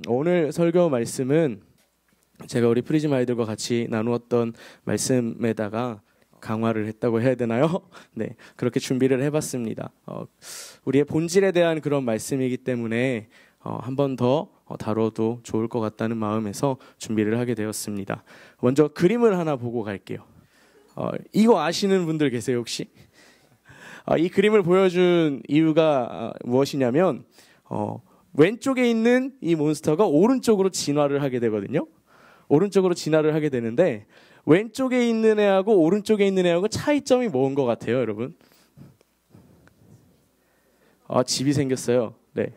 오늘 설교 말씀은 제가 우리 프리즘 아이들과 같이 나누었던 말씀에다가 강화를 했다고 해야 되나요? 네, 그렇게 준비를 해봤습니다. 우리의 본질에 대한 그런 말씀이기 때문에 한 번 더 다뤄도 좋을 것 같다는 마음에서 준비를 하게 되었습니다. 먼저 그림을 하나 보고 갈게요. 이거 아시는 분들 계세요 혹시? 이 그림을 보여준 이유가 무엇이냐면 왼쪽에 있는 이 몬스터가 오른쪽으로 진화를 하게 되거든요. 오른쪽으로 진화를 하게 되는데 왼쪽에 있는 애하고 오른쪽에 있는 애하고 차이점이 뭔 것 같아요, 여러분? 집이 생겼어요. 네.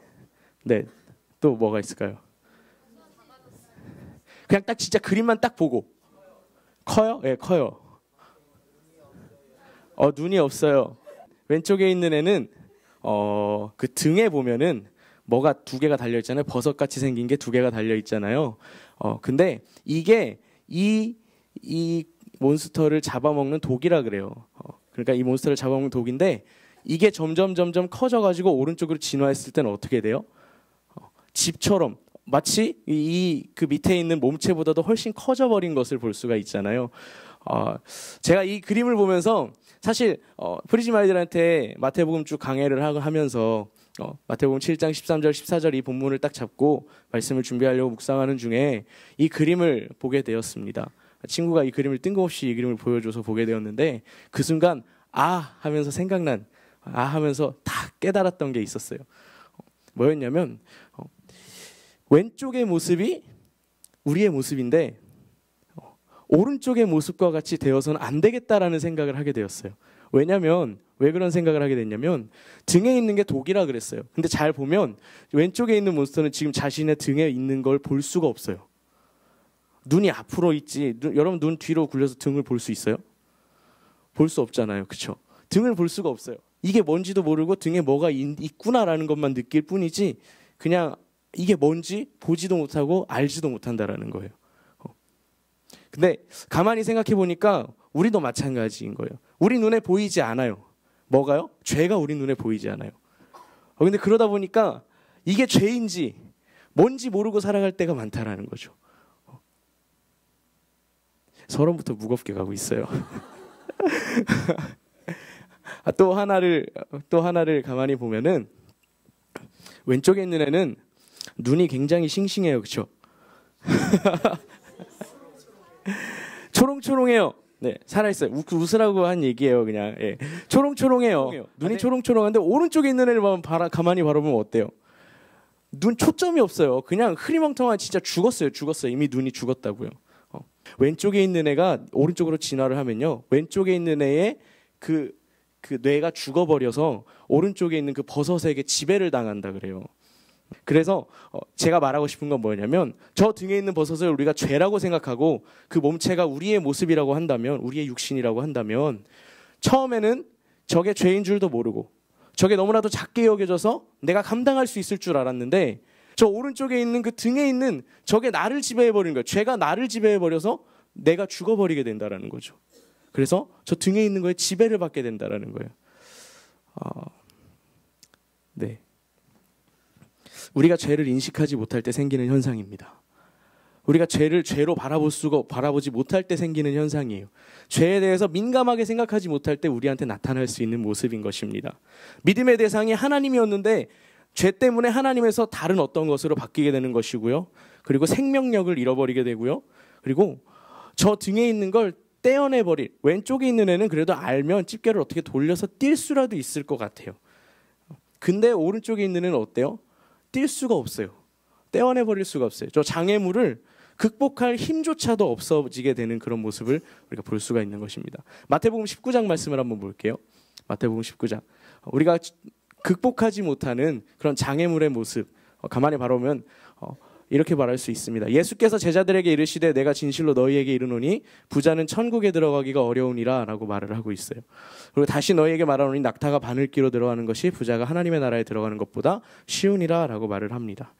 네. 또 뭐가 있을까요? 그냥 딱 진짜 그림만 딱 보고. 커요? 예, 커요. 눈이 없어요. 왼쪽에 있는 애는 그 등에 보면은 뭐가 두 개가 달려 있잖아요. 버섯같이 생긴 게 두 개가 달려 있잖아요. 근데 이게 이 몬스터를 잡아먹는 독이라 그래요. 그러니까 이 몬스터를 잡아먹는 독인데 이게 점점 커져가지고 오른쪽으로 진화했을 때는 어떻게 돼요? 집처럼 마치 그 밑에 있는 몸체보다도 훨씬 커져버린 것을 볼 수가 있잖아요. 제가 이 그림을 보면서 사실 프리즘 아이들한테 마태복음 쭉 강해를 하면서 마태복음 7장 13절 14절 이 본문을 딱 잡고 말씀을 준비하려고 묵상하는 중에 이 그림을 보게 되었습니다. 친구가 이 그림을 뜬금없이 이 그림을 보여줘서 보게 되었는데 그 순간 하면서 생각난 하면서 다 깨달았던 게 있었어요. 뭐였냐면 왼쪽의 모습이 우리의 모습인데 오른쪽의 모습과 같이 되어서는 안 되겠다라는 생각을 하게 되었어요. 왜냐면 왜 그런 생각을 하게 됐냐면 등에 있는 게 독이라 그랬어요. 근데 잘 보면 왼쪽에 있는 몬스터는 지금 자신의 등에 있는 걸 볼 수가 없어요. 눈이 앞으로 있지. 여러분 눈 뒤로 굴려서 등을 볼 수 있어요? 볼 수 없잖아요. 그렇죠? 등을 볼 수가 없어요. 이게 뭔지도 모르고 등에 뭐가 있구나라는 것만 느낄 뿐이지 그냥 이게 뭔지 보지도 못하고 알지도 못한다라는 거예요. 근데 가만히 생각해 보니까 우리도 마찬가지인 거예요. 우리 눈에 보이지 않아요. 뭐가요? 죄가 우리 눈에 보이지 않아요. 근데 그러다 보니까 이게 죄인지 뭔지 모르고 살아갈 때가 많다라는 거죠. 서론부터 무겁게 가고 있어요. 또 하나를 가만히 보면은 왼쪽에 있는 애는 눈이 굉장히 싱싱해요, 그렇죠? 초롱초롱해요. 네, 살아있어요. 웃으라고 한 얘기예요, 그냥. 예. 초롱초롱해요. 눈이 초롱초롱한데 오른쪽에 있는 애를 가만히 바라보면 어때요? 눈 초점이 없어요. 그냥 흐리멍텅한 진짜 죽었어요. 이미 눈이 죽었다고요. 왼쪽에 있는 애가 오른쪽으로 진화를 하면요, 왼쪽에 있는 애의 그 뇌가 죽어버려서 오른쪽에 있는 그 버섯에게 지배를 당한다 그래요. 그래서 제가 말하고 싶은 건 뭐냐면 저 등에 있는 버섯을 우리가 죄라고 생각하고 그 몸체가 우리의 모습이라고 한다면, 우리의 육신이라고 한다면 처음에는 저게 죄인 줄도 모르고 저게 너무나도 작게 여겨져서 내가 감당할 수 있을 줄 알았는데 저 오른쪽에 있는 그 등에 있는 저게 나를 지배해버리는 거예요. 죄가 나를 지배해버려서 내가 죽어버리게 된다라는 거죠. 그래서 저 등에 있는 거에 지배를 받게 된다라는 거예요. 네. 우리가 죄를 인식하지 못할 때 생기는 현상입니다. 우리가 죄를 죄로 바라보지 못할 때 생기는 현상이에요. 죄에 대해서 민감하게 생각하지 못할 때 우리한테 나타날 수 있는 모습인 것입니다. 믿음의 대상이 하나님이었는데 죄 때문에 하나님에서 다른 어떤 것으로 바뀌게 되는 것이고요. 그리고 생명력을 잃어버리게 되고요. 그리고 저 등에 있는 걸 떼어내버릴, 왼쪽에 있는 애는 그래도 알면 집게를 어떻게 돌려서 뛸 수라도 있을 것 같아요. 근데 오른쪽에 있는 애는 어때요? 뛸 수가 없어요. 떼어내버릴 수가 없어요. 저 장애물을 극복할 힘조차도 없어지게 되는 그런 모습을 우리가 볼 수가 있는 것입니다. 마태복음 19장 말씀을 한번 볼게요. 마태복음 19장. 우리가 극복하지 못하는 그런 장애물의 모습, 가만히 바라보면 이렇게 말할 수 있습니다. 예수께서 제자들에게 이르시되 내가 진실로 너희에게 이르노니 부자는 천국에 들어가기가 어려우니라 라고 말을 하고 있어요. 그리고 다시 너희에게 말하노니 낙타가 바늘기로 들어가는 것이 부자가 하나님의 나라에 들어가는 것보다 쉬우니라 라고 말을 합니다.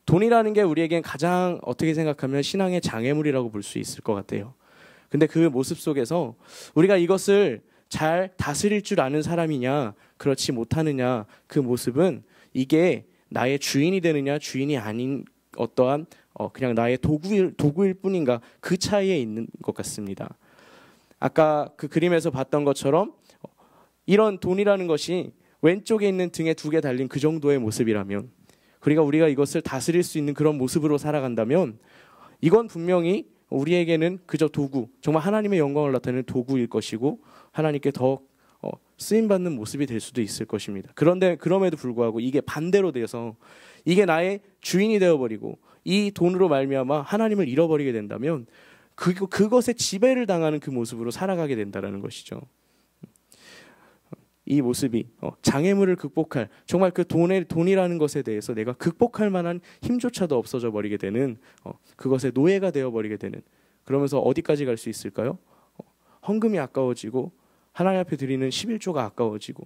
돈이라는 게 우리에겐 가장 어떻게 생각하면 신앙의 장애물이라고 볼 수 있을 것 같아요. 근데 그 모습 속에서 우리가 이것을 잘 다스릴 줄 아는 사람이냐 그렇지 못하느냐, 그 모습은 이게 나의 주인이 되느냐 주인이 아닌 어떠한 그냥 나의 도구일 뿐인가, 그 차이에 있는 것 같습니다. 아까 그 그림에서 봤던 것처럼 이런 돈이라는 것이 왼쪽에 있는 등에 2개 달린 그 정도의 모습이라면, 그러니까 우리가 이것을 다스릴 수 있는 그런 모습으로 살아간다면 이건 분명히 우리에게는 그저 도구, 정말 하나님의 영광을 나타내는 도구일 것이고 하나님께 더 쓰임받는 모습이 될 수도 있을 것입니다. 그런데 그럼에도 불구하고 이게 반대로 돼서 이게 나의 주인이 되어버리고 이 돈으로 말미암아 하나님을 잃어버리게 된다면 그것에 지배를 당하는 그 모습으로 살아가게 된다는 것이죠. 이 모습이 장애물을 극복할, 정말 그 돈이라는 것에 대해서 내가 극복할 만한 힘조차도 없어져 버리게 되는, 그것의 노예가 되어버리게 되는, 그러면서 어디까지 갈 수 있을까요? 헌금이 아까워지고 하나님 앞에 드리는 11조가 아까워지고,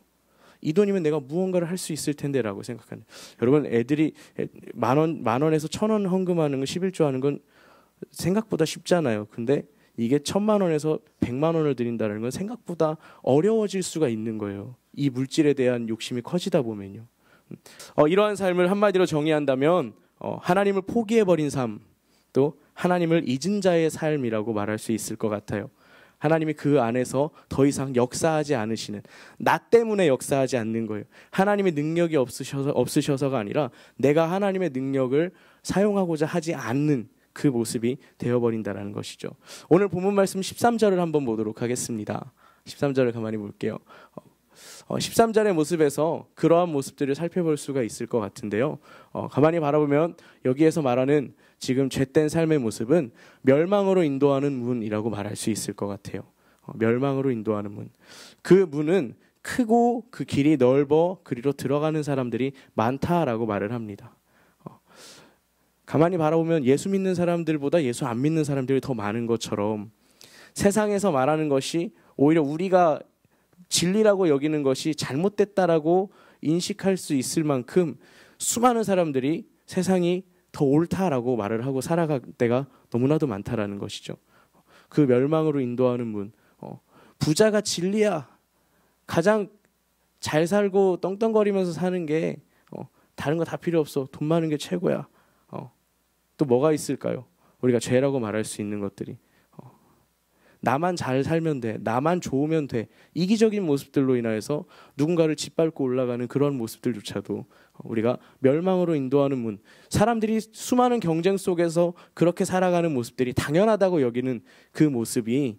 이 돈이면 내가 무언가를 할 수 있을 텐데라고 생각하는, 여러분, 애들이 만 원에서 1,000원 헌금하는 거, 11조 하는 건 생각보다 쉽잖아요. 근데 이게 1,000만 원에서 100만 원을 드린다는 건 생각보다 어려워질 수가 있는 거예요. 이 물질에 대한 욕심이 커지다 보면요. 이러한 삶을 한마디로 정의한다면 하나님을 포기해버린 삶, 또 하나님을 잊은 자의 삶이라고 말할 수 있을 것 같아요. 하나님이 그 안에서 더 이상 역사하지 않으시는, 나 때문에 역사하지 않는 거예요. 하나님의 능력이 없으셔서가 아니라 내가 하나님의 능력을 사용하고자 하지 않는 그 모습이 되어버린다는 것이죠. 오늘 본문 말씀 13절을 한번 보도록 하겠습니다. 13절을 가만히 볼게요. 13절의 모습에서 그러한 모습들을 살펴볼 수가 있을 것 같은데요. 가만히 바라보면 여기에서 말하는 지금 죄된 삶의 모습은 멸망으로 인도하는 문이라고 말할 수 있을 것 같아요. 멸망으로 인도하는 문. 그 문은 크고 그 길이 넓어 그리로 들어가는 사람들이 많다라고 말을 합니다. 가만히 바라보면 예수 믿는 사람들보다 예수 안 믿는 사람들이 더 많은 것처럼 세상에서 말하는 것이 오히려 우리가 진리라고 여기는 것이 잘못됐다라고 인식할 수 있을 만큼 수많은 사람들이 세상이 더 옳다라고 말을 하고 살아갈 때가 너무나도 많다라는 것이죠. 그 멸망으로 인도하는 문. 부자가 진리야. 가장 잘 살고 떵떵거리면서 사는 게 다른 거 다 필요 없어. 돈 많은 게 최고야. 또 뭐가 있을까요? 우리가 죄라고 말할 수 있는 것들이 나만 잘 살면 돼, 나만 좋으면 돼, 이기적인 모습들로 인하여서 누군가를 짓밟고 올라가는 그런 모습들조차도 우리가 멸망으로 인도하는 문, 사람들이 수많은 경쟁 속에서 그렇게 살아가는 모습들이 당연하다고 여기는 그 모습이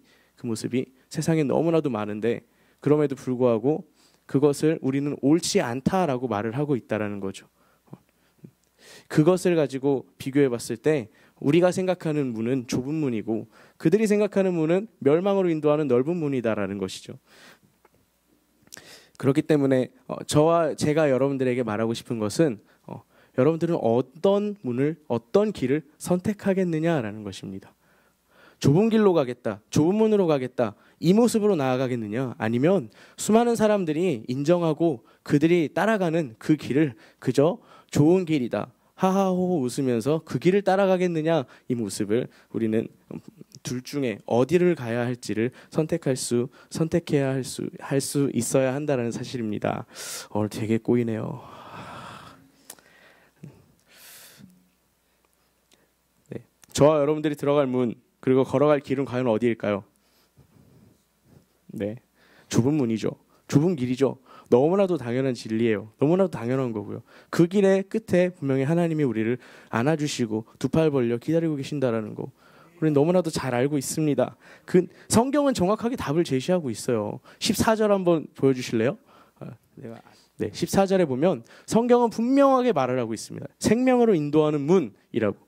세상에 너무나도 많은데 그럼에도 불구하고 그것을 우리는 옳지 않다라고 말을 하고 있다라는 거죠. 그것을 가지고 비교해 봤을 때 우리가 생각하는 문은 좁은 문이고 그들이 생각하는 문은 멸망으로 인도하는 넓은 문이다라는 것이죠. 그렇기 때문에 제가 여러분들에게 말하고 싶은 것은 여러분들은 어떤 문을, 어떤 길을 선택하겠느냐라는 것입니다. 좁은 길로 가겠다, 좁은 문으로 가겠다, 이 모습으로 나아가겠느냐, 아니면 수많은 사람들이 인정하고 그들이 따라가는 그 길을 그저 좋은 길이다, 하하호호 웃으면서 그 길을 따라가겠느냐, 이 모습을 우리는 둘 중에 어디를 가야 할지를 선택해야 할 수 있어야 한다는 사실입니다. 오늘 되게 꼬이네요. 네. 저와 여러분들이 들어갈 문, 그리고 걸어갈 길은 과연 어디일까요? 네, 좁은 문이죠. 좁은 길이죠. 너무나도 당연한 진리예요. 너무나도 당연한 거고요. 그 길의 끝에 분명히 하나님이 우리를 안아주시고 두 팔 벌려 기다리고 계신다라는 거 우리는 너무나도 잘 알고 있습니다. 그 성경은 정확하게 답을 제시하고 있어요. 14절 한번 보여주실래요? 네, 14절에 보면 성경은 분명하게 말을 하고 있습니다. 생명으로 인도하는 문이라고.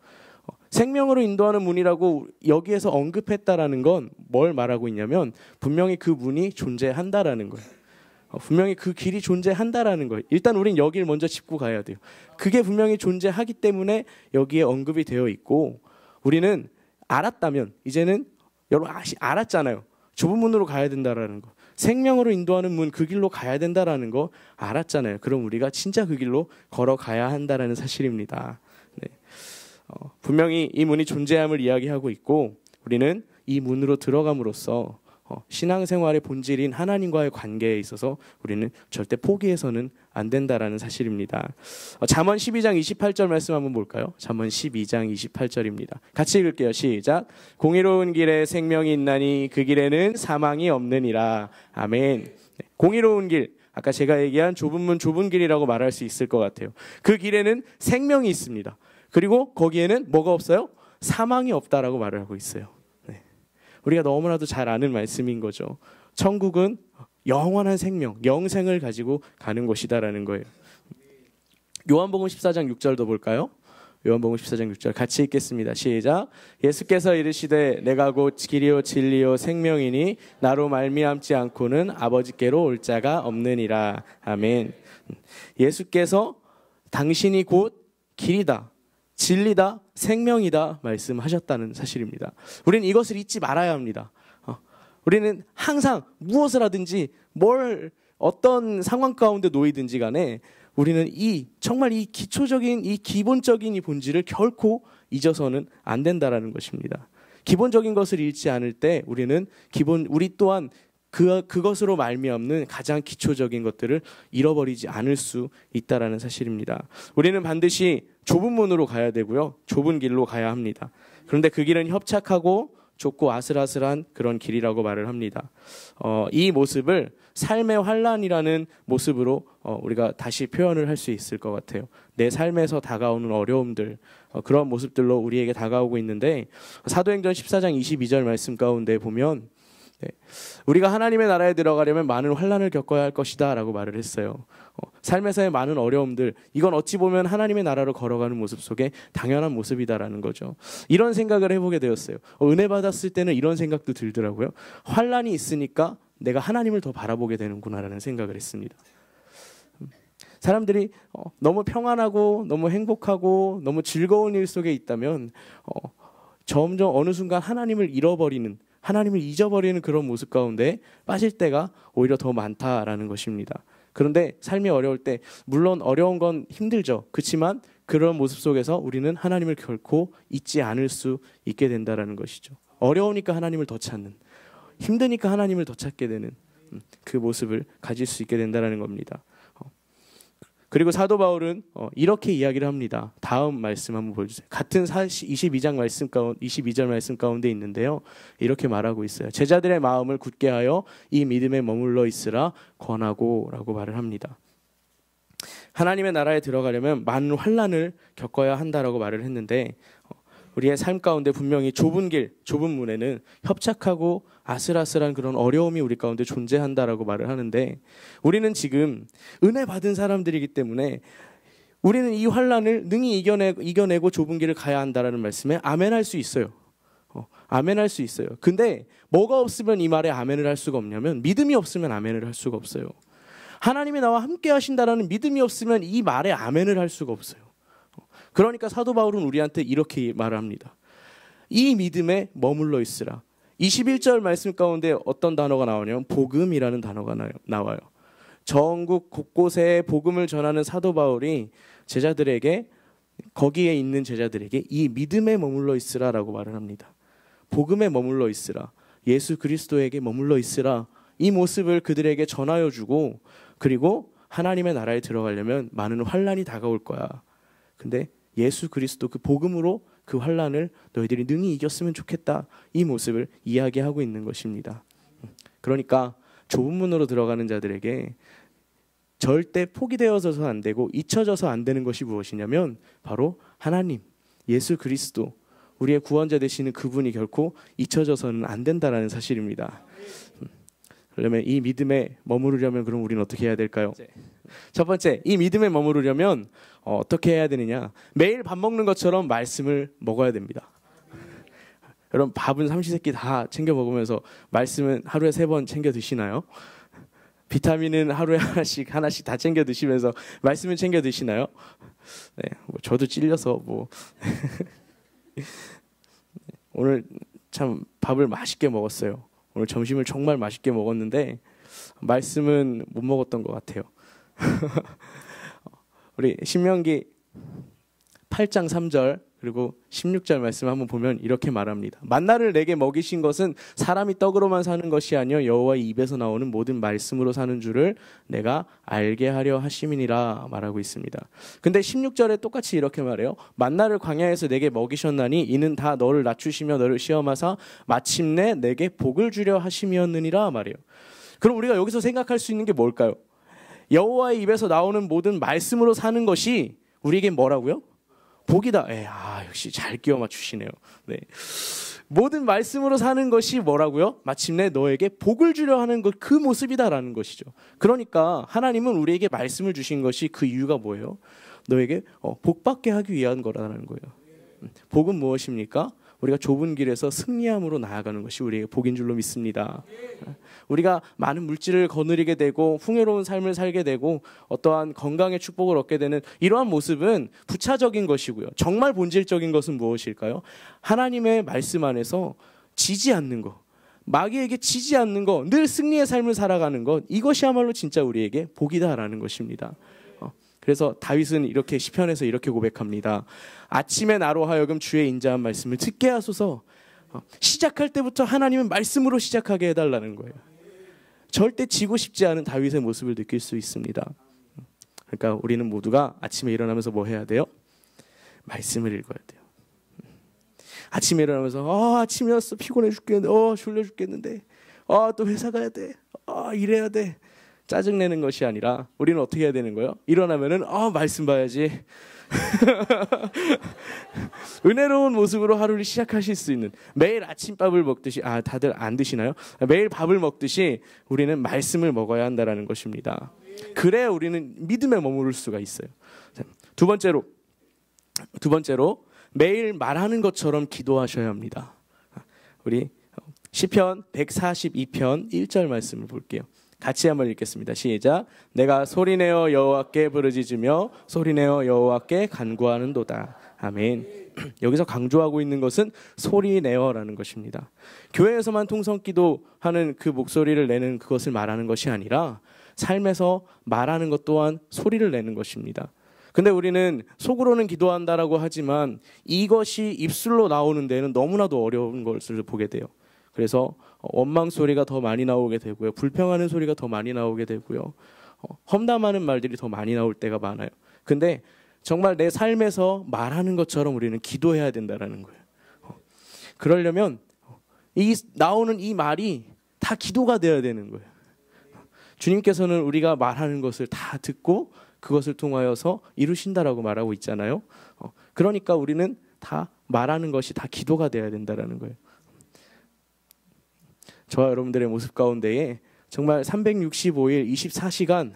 생명으로 인도하는 문이라고 여기에서 언급했다라는 건 뭘 말하고 있냐면 분명히 그 문이 존재한다라는 거예요. 분명히 그 길이 존재한다라는 거예요. 일단 우린 여기를 먼저 짚고 가야 돼요. 그게 분명히 존재하기 때문에 여기에 언급이 되어 있고 우리는 알았다면 이제는 여러분 알았잖아요. 좁은 문으로 가야 된다라는 거. 생명으로 인도하는 문, 그 길로 가야 된다라는 거 알았잖아요. 그럼 우리가 진짜 그 길로 걸어가야 한다라는 사실입니다. 네. 분명히 이 문이 존재함을 이야기하고 있고 우리는 이 문으로 들어감으로써 신앙생활의 본질인 하나님과의 관계에 있어서 우리는 절대 포기해서는 안 된다라는 사실입니다. 잠언 12장 28절 말씀 한번 볼까요? 잠언 12장 28절입니다. 같이 읽을게요. 시작. 공의로운 길에 생명이 있나니 그 길에는 사망이 없느니라. 아멘. 공의로운 길, 아까 제가 얘기한 좁은 문 좁은 길이라고 말할 수 있을 것 같아요. 그 길에는 생명이 있습니다. 그리고 거기에는 뭐가 없어요? 사망이 없다라고 말을 하고 있어요. 우리가 너무나도 잘 아는 말씀인 거죠. 천국은 영원한 생명, 영생을 가지고 가는 곳이다라는 거예요. 요한복음 14장 6절도 볼까요? 요한복음 14장 6절 같이 읽겠습니다. 시작. 예수께서 이르시되 내가 곧 길이요 진리요 생명이니 나로 말미암지 않고는 아버지께로 올 자가 없느니라. 아멘. 예수께서 당신이 곧 길이다, 진리다, 생명이다 말씀하셨다는 사실입니다. 우리는 이것을 잊지 말아야 합니다. 우리는 항상 무엇을 하든지 어떤 상황 가운데 놓이든지 간에 우리는 정말 이 기초적인, 이 기본적인 이 본질을 결코 잊어서는 안 된다라는 것입니다. 기본적인 것을 잃지 않을 때 우리 또한 그것으로 말미암는 가장 기초적인 것들을 잃어버리지 않을 수 있다라는 사실입니다. 우리는 반드시 좁은 문으로 가야 되고요, 좁은 길로 가야 합니다. 그런데 그 길은 협착하고 좁고 아슬아슬한 그런 길이라고 말을 합니다. 이 모습을 삶의 환란이라는 모습으로 우리가 다시 표현을 할 수 있을 것 같아요. 내 삶에서 다가오는 어려움들, 그런 모습들로 우리에게 다가오고 있는데, 사도행전 14장 22절 말씀 가운데 보면 우리가 하나님의 나라에 들어가려면 많은 환난을 겪어야 할 것이다 라고 말을 했어요. 삶에서의 많은 어려움들, 이건 어찌 보면 하나님의 나라로 걸어가는 모습 속에 당연한 모습이다라는 거죠. 이런 생각을 해보게 되었어요. 은혜 받았을 때는 이런 생각도 들더라고요. 환난이 있으니까 내가 하나님을 더 바라보게 되는구나라는 생각을 했습니다. 사람들이 너무 평안하고 너무 행복하고 너무 즐거운 일 속에 있다면 점점 어느 순간 하나님을 잊어버리는 그런 모습 가운데 빠질 때가 오히려 더 많다라는 것입니다. 그런데 삶이 어려울 때, 물론 어려운 건 힘들죠. 그렇지만 그런 모습 속에서 우리는 하나님을 결코 잊지 않을 수 있게 된다라는 것이죠. 어려우니까 하나님을 더 찾는, 힘드니까 하나님을 더 찾게 되는 그 모습을 가질 수 있게 된다라는 겁니다. 그리고 바울은 이렇게 이야기를 합니다. 다음 말씀 한번 보여주세요. 같은 22절 말씀 가운데 있는데요, 이렇게 말하고 있어요. 제자들의 마음을 굳게 하여 이 믿음에 머물러 있으라 권하고 라고 말을 합니다. 하나님의 나라에 들어가려면 많은 환난을 겪어야 한다라고 말을 했는데, 우리의 삶 가운데 분명히 좁은 길, 좁은 문에는 협착하고 아슬아슬한 그런 어려움이 우리 가운데 존재한다라고 말을 하는데, 우리는 지금 은혜 받은 사람들이기 때문에 우리는 이 환난을 능히 이겨내고 좁은 길을 가야 한다라는 말씀에 아멘할 수 있어요. 아멘할 수 있어요. 근데 뭐가 없으면 이 말에 아멘을 할 수가 없냐면, 믿음이 없으면 아멘을 할 수가 없어요. 하나님이 나와 함께 하신다라는 믿음이 없으면 이 말에 아멘을 할 수가 없어요. 그러니까 사도 바울은 우리한테 이렇게 말을 합니다. 이 믿음에 머물러 있으라. 21절 말씀 가운데 어떤 단어가 나오냐면 복음이라는 단어가 나와요. 전국 곳곳에 복음을 전하는 사도 바울이 거기에 있는 제자들에게 이 믿음에 머물러 있으라라고 말을 합니다. 복음에 머물러 있으라. 예수 그리스도에게 머물러 있으라. 이 모습을 그들에게 전하여 주고, 그리고 하나님의 나라에 들어가려면 많은 환난이 다가올 거야. 근데 예수 그리스도 그 복음으로 그 환난을 너희들이 능히 이겼으면 좋겠다. 이 모습을 이야기하고 있는 것입니다. 그러니까 좁은 문으로 들어가는 자들에게 절대 포기되어져서 안 되고 잊혀져서 안 되는 것이 무엇이냐면 바로 하나님, 예수 그리스도, 우리의 구원자 되시는 그분이 결코 잊혀져서는 안 된다라는 사실입니다. 그러면 이 믿음에 머무르려면 그럼 우리는 어떻게 해야 될까요? 첫 번째, 이 믿음에 머무르려면 어떻게 해야 되느냐? 매일 밥 먹는 것처럼 말씀을 먹어야 됩니다. 여러분, 밥은 삼시세끼 다 챙겨 먹으면서 말씀은 하루에 3번 챙겨 드시나요? 비타민은 하루에 하나씩 다 챙겨 드시면서 말씀은 챙겨 드시나요? 네, 저도 찔려서 오늘 참 밥을 맛있게 먹었어요. 오늘 점심을 정말 맛있게 먹었는데 말씀은 못 먹었던 것 같아요. 우리 신명기 8장 3절 그리고 16절 말씀 한번 보면 이렇게 말합니다. 만나를 내게 먹이신 것은 사람이 떡으로만 사는 것이 아니요 여호와의 입에서 나오는 모든 말씀으로 사는 줄을 내가 알게 하려 하심이니라 말하고 있습니다. 근데 16절에 똑같이 이렇게 말해요. 만나를 광야에서 내게 먹이셨나니 이는 다 너를 낮추시며 너를 시험하사 마침내 내게 복을 주려 하심이었느니라 말해요. 그럼 우리가 여기서 생각할 수 있는 게 뭘까요? 여호와의 입에서 나오는 모든 말씀으로 사는 것이 우리에게 뭐라고요? 복이다. 역시 잘 끼워 맞추시네요. 네. 모든 말씀으로 사는 것이 뭐라고요? 마침내 너에게 복을 주려 하는 것, 그 모습이다라는 것이죠. 그러니까 하나님은 우리에게 말씀을 주신 것이 그 이유가 뭐예요? 너에게 복받게 하기 위한 거라는 거예요. 복은 무엇입니까? 우리가 좁은 길에서 승리함으로 나아가는 것이 우리에게 복인 줄로 믿습니다. 우리가 많은 물질을 거느리게 되고 풍요로운 삶을 살게 되고 어떠한 건강의 축복을 얻게 되는 이러한 모습은 부차적인 것이고요. 정말 본질적인 것은 무엇일까요? 하나님의 말씀 안에서 지지 않는 것, 마귀에게 지지 않는 것, 늘 승리의 삶을 살아가는 것, 이것이야말로 진짜 우리에게 복이다라는 것입니다. 그래서 다윗은 이렇게 시편에서 이렇게 고백합니다. 아침에 나로 하여금 주의 인자한 말씀을 듣게 하소서. 시작할 때부터 하나님은 말씀으로 시작하게 해달라는 거예요. 절대 지고 싶지 않은 다윗의 모습을 느낄 수 있습니다. 그러니까 우리는 모두가 아침에 일어나면서 뭐 해야 돼요? 말씀을 읽어야 돼요. 아침에 일어나면서 아침이었어, 피곤해 죽겠는데, 졸려 죽겠는데, 또 회사 가야 돼, 일해야 돼, 짜증내는 것이 아니라 우리는 어떻게 해야 되는 거예요? 일어나면은 말씀 봐야지. 은혜로운 모습으로 하루를 시작하실 수 있는, 매일 아침밥을 먹듯이, 다들 안 드시나요? 매일 밥을 먹듯이 우리는 말씀을 먹어야 한다는 것입니다. 그래야 우리는 믿음에 머무를 수가 있어요. 두 번째로 매일 말하는 것처럼 기도하셔야 합니다. 우리 시편 142편 1절 말씀을 볼게요. 같이 한번 읽겠습니다. 시작. 내가 소리내어 여호와께 부르짖으며 소리내어 여호와께 간구하는도다. 아멘. 여기서 강조하고 있는 것은 소리내어라는 것입니다. 교회에서만 통성기도하는 그 목소리를 내는 그것을 말하는 것이 아니라 삶에서 말하는 것 또한 소리를 내는 것입니다. 근데 우리는 속으로는 기도한다라고 하지만 이것이 입술로 나오는 데는 너무나도 어려운 것을 보게 돼요. 그래서 원망 소리가 더 많이 나오게 되고요. 불평하는 소리가 더 많이 나오게 되고요. 험담하는 말들이 더 많이 나올 때가 많아요. 근데 정말 내 삶에서 말하는 것처럼 우리는 기도해야 된다는 거예요. 그러려면 나오는 이 말이 다 기도가 되어야 되는 거예요. 주님께서는 우리가 말하는 것을 다 듣고 그것을 통하여서 이루신다라고 말하고 있잖아요. 그러니까 우리는 다 말하는 것이 다 기도가 되어야 된다는 거예요. 저와 여러분들의 모습 가운데에 정말 365일 24시간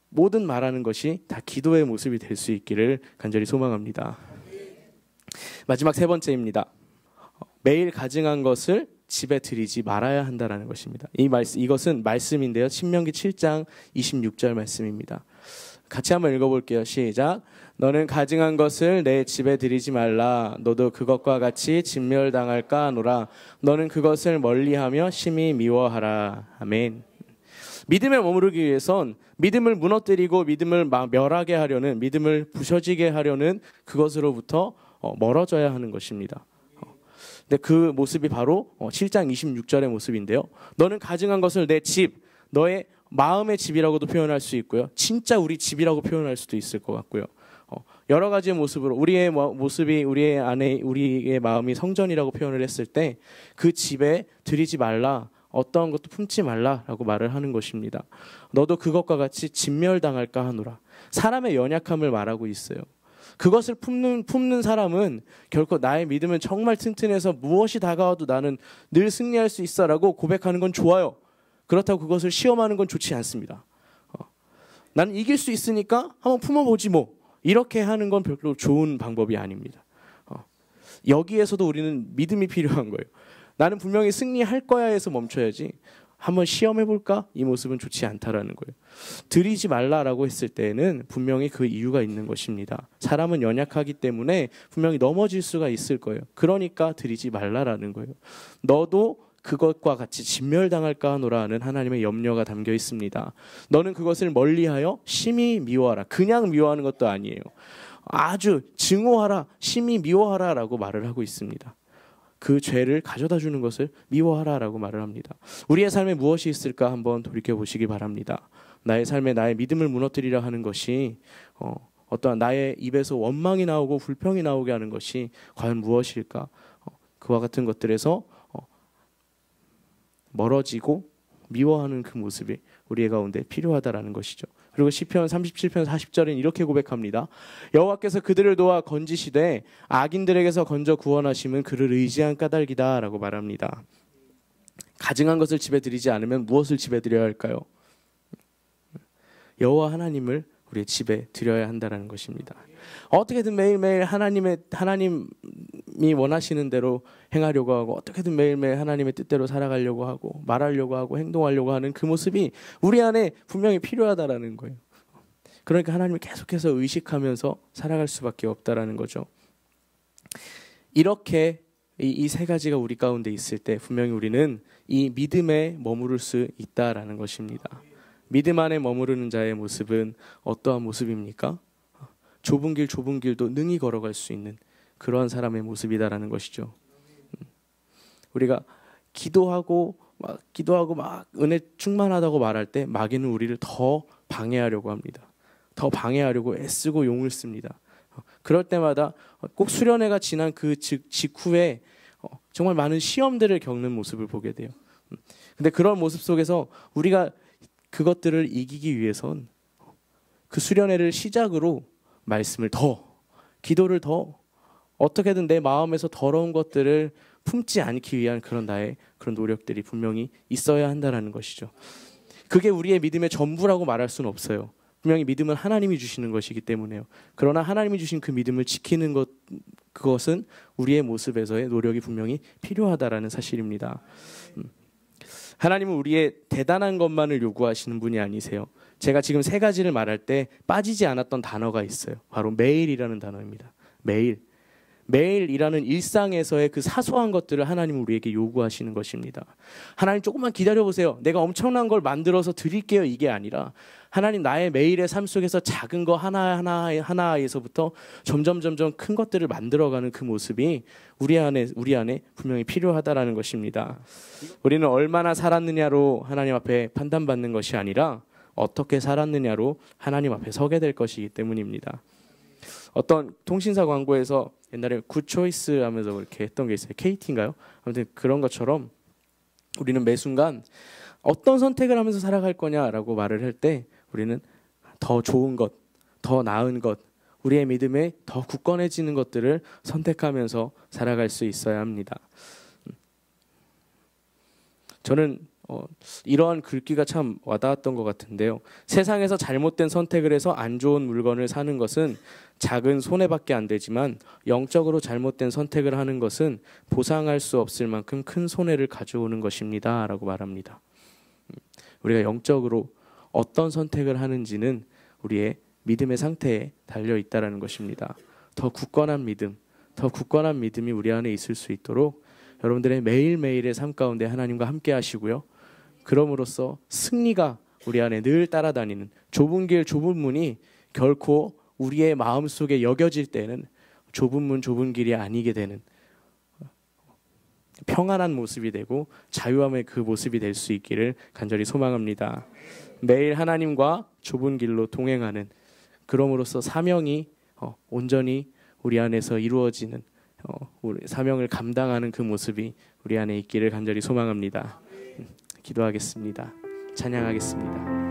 모든 말하는 것이 다 기도의 모습이 될 수 있기를 간절히 소망합니다. 마지막 세 번째입니다. 매일 가증한 것을 집에 들이지 말아야 한다는 것입니다. 이것은 말씀인데요. 신명기 7장 26절 말씀입니다. 같이 한번 읽어볼게요. 시작. 너는 가증한 것을 내 집에 들이지 말라. 너도 그것과 같이 진멸당할까 하노라. 너는 그것을 멀리하며 심히 미워하라. 아멘. 믿음에 머무르기 위해선 믿음을 무너뜨리고 믿음을 멸하게 하려는, 믿음을 부서지게 하려는 그것으로부터 멀어져야 하는 것입니다. 근데 그 모습이 바로 7장 26절의 모습인데요. 너는 가증한 것을 내 집, 너의 마음의 집이라고도 표현할 수 있고요. 진짜 우리 집이라고 표현할 수도 있을 것 같고요. 여러 가지의 모습으로 우리의 모습이 우리의 안에 우리의 마음이 성전이라고 표현을 했을 때 그 집에 들이지 말라, 어떠한 것도 품지 말라라고 말을 하는 것입니다. 너도 그것과 같이 진멸당할까 하노라. 사람의 연약함을 말하고 있어요. 그것을 품는 사람은 결코 나의 믿음은 정말 튼튼해서 무엇이 다가와도 나는 늘 승리할 수 있어라고 고백하는 건 좋아요. 그렇다고 그것을 시험하는 건 좋지 않습니다. 나는 이길 수 있으니까 한번 품어보지 뭐, 이렇게 하는 건 별로 좋은 방법이 아닙니다. 여기에서도 우리는 믿음이 필요한 거예요. 나는 분명히 승리할 거야 해서 멈춰야지 한번 시험해볼까? 이 모습은 좋지 않다라는 거예요. 들이지 말라라고 했을 때는 분명히 그 이유가 있는 것입니다. 사람은 연약하기 때문에 분명히 넘어질 수가 있을 거예요. 그러니까 들이지 말라라는 거예요. 너도 그것과 같이 진멸당할까 하노라는 하나님의 염려가 담겨 있습니다. 너는 그것을 멀리하여 심히 미워하라. 그냥 미워하는 것도 아니에요. 아주 증오하라, 심히 미워하라라고 말을 하고 있습니다. 그 죄를 가져다 주는 것을 미워하라라고 말을 합니다. 우리의 삶에 무엇이 있을까 한번 돌이켜 보시기 바랍니다. 나의 삶에 나의 믿음을 무너뜨리려 하는 것이 어떠한 나의 입에서 원망이 나오고 불평이 나오게 하는 것이 과연 무엇일까? 그와 같은 것들에서 멀어지고 미워하는 그 모습이 우리의 가운데 필요하다라는 것이죠. 그리고 시편 37편 40절엔 이렇게 고백합니다. 여호와께서 그들을 도와 건지시되 악인들에게서 건져 구원하심은 그를 의지한 까닭이다 라고 말합니다. 가증한 것을 집에 들이지 않으면 무엇을 집에 들여야 할까요? 여호와 하나님을 우리의 집에 들여야 한다는 것입니다. 어떻게든 매일매일 하나님이 원하시는 대로 행하려고 하고 어떻게든 매일매일 하나님의 뜻대로 살아가려고 하고 말하려고 하고 행동하려고 하는 그 모습이 우리 안에 분명히 필요하다라는 거예요. 그러니까 하나님을 계속해서 의식하면서 살아갈 수밖에 없다라는 거죠. 이렇게 이 세 가지가 우리 가운데 있을 때 분명히 우리는 이 믿음에 머무를 수 있다라는 것입니다. 믿음 안에 머무르는 자의 모습은 어떠한 모습입니까? 좁은 길도 능히 걸어갈 수 있는 그러한 사람의 모습이다라는 것이죠. 우리가 기도하고 막 은혜 충만하다고 말할 때 마귀는 우리를 더 방해하려고 합니다. 더 방해하려고 애쓰고 용을 씁니다. 그럴 때마다 꼭 수련회가 지난 그 직후에 정말 많은 시험들을 겪는 모습을 보게 돼요. 근데 그런 모습 속에서 우리가 그것들을 이기기 위해선 그 수련회를 시작으로 말씀을 더, 기도를 더, 어떻게든 내 마음에서 더러운 것들을 품지 않기 위한 그런 나의 그런 노력들이 분명히 있어야 한다는 것이죠. 그게 우리의 믿음의 전부라고 말할 수는 없어요. 분명히 믿음은 하나님이 주시는 것이기 때문에요. 그러나 하나님이 주신 그 믿음을 지키는 그것은 우리의 모습에서의 노력이 분명히 필요하다라는 사실입니다. 하나님은 우리의 대단한 것만을 요구하시는 분이 아니세요. 제가 지금 세 가지를 말할 때 빠지지 않았던 단어가 있어요. 바로 매일이라는 단어입니다. 매일이라는 일상에서의 그 사소한 것들을 하나님은 우리에게 요구하시는 것입니다. 하나님 조금만 기다려보세요. 내가 엄청난 걸 만들어서 드릴게요. 이게 아니라 하나님 나의 매일의 삶 속에서 작은 거 하나에서부터 점점 큰 것들을 만들어가는 그 모습이 우리 안에 분명히 필요하다라는 것입니다. 우리는 얼마나 살았느냐로 하나님 앞에 판단받는 것이 아니라 어떻게 살았느냐로 하나님 앞에 서게 될 것이기 때문입니다. 어떤 통신사 광고에서 옛날에 굿초이스 하면서 이렇게 했던 게 있어요. KT인가요? 아무튼 그런 것처럼 우리는 매 순간 어떤 선택을 하면서 살아갈 거냐라고 말을 할 때 우리는 더 좋은 것, 더 나은 것, 우리의 믿음에 더 굳건해지는 것들을 선택하면서 살아갈 수 있어야 합니다. 저는 이러한 글귀가 참 와닿았던 것 같은데요. 세상에서 잘못된 선택을 해서 안 좋은 물건을 사는 것은 작은 손해밖에 안 되지만 영적으로 잘못된 선택을 하는 것은 보상할 수 없을 만큼 큰 손해를 가져오는 것입니다 라고 말합니다. 우리가 영적으로 어떤 선택을 하는지는 우리의 믿음의 상태에 달려있다는 것입니다. 더 굳건한 믿음이 우리 안에 있을 수 있도록 여러분들의 매일매일의 삶 가운데 하나님과 함께 하시고요. 그럼으로써 승리가 우리 안에 늘 따라다니는 좁은 문이 결코 우리의 마음속에 여겨질 때는 좁은 길이 아니게 되는 평안한 모습이 되고 자유함의 그 모습이 될 수 있기를 간절히 소망합니다. 매일 하나님과 좁은 길로 동행하는 그럼으로써 사명이 온전히 우리 안에서 이루어지는 우리 사명을 감당하는 그 모습이 우리 안에 있기를 간절히 소망합니다. 기도하겠습니다. 찬양하겠습니다.